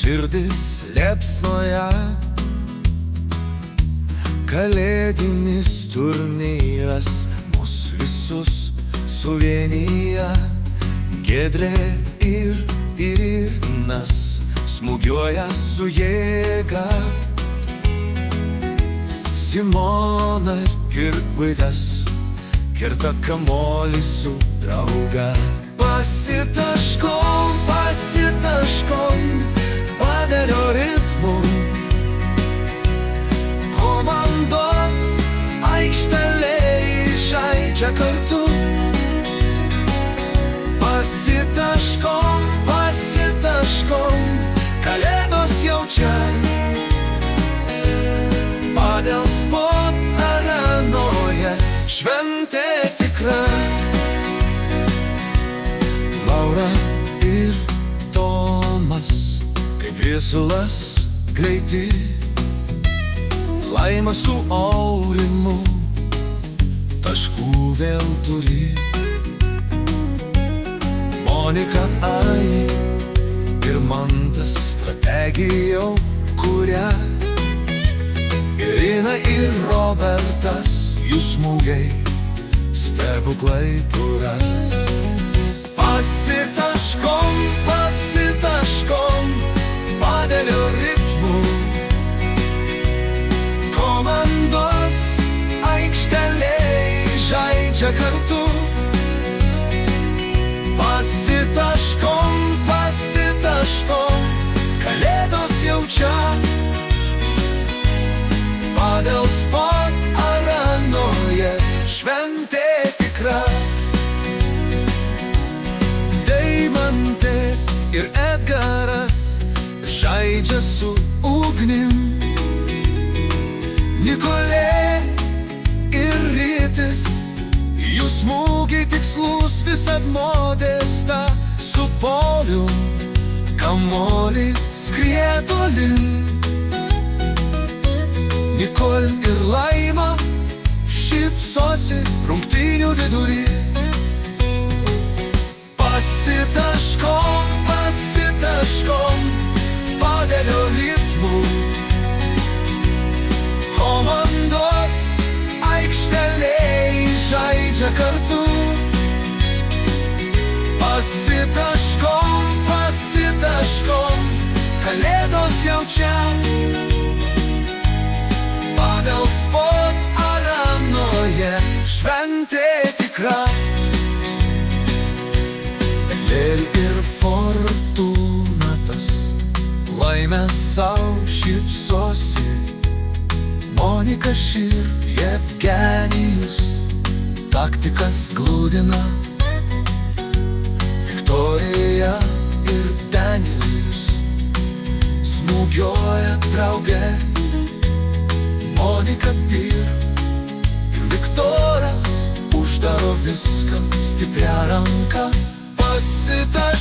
širdis liepsnoja, kalėdinis turnyras mus visus suvienyja. Giedrė ir Irinas smūgiuoja su jėga, Simona ir Gvidas kirta kamuolį su drauga. Pasitaškom, pasitaškom padelio ritmu, komandos aikštelėj žaidžia kartu. Pasitaškom, pasitaškom, kalėdos jau čia. Padel Sport arenoje šventė tikra. Laura ir Tomas kaip viesulas greiti, Laima su Aurimu taškų vėl turi. Monika ir Mantas strategijau kuria, Irina ir Robertas jų smūgiai stebuklai pura. Pasitaškom, pasitaškom padelio ritmu, komandos aikštelėj žaidžia kartu. Pasitaškom, pasitaškom, kalėdos jau čia. Padel Sport arenoje šventė tikra. Deimantė ir Edgaras žaidžia su ugnim, Nikolė ir Rytis jų smūgiai tikslus visad modesta. Su Polium kamuolį skrieja tolin, Nikol ir Laima šypsosi rungtynių vidury. Pasitaškom, pasitaškom padelio ritmu, komandos aikštelėj žaidžia kartu. Pasitaškom, pasitaškom, kalėdos jau čia. Padel Sport arenoje šventė tikra. Lėl ir Fortunatas laimę sau šypsosi, Monika ir Jevgenijus taktikas glūdina, Viktorija ir Danielius smūgiuoja drauge. Monika ir Viktoras uždaro viską stipria ranka. Pasitaškom.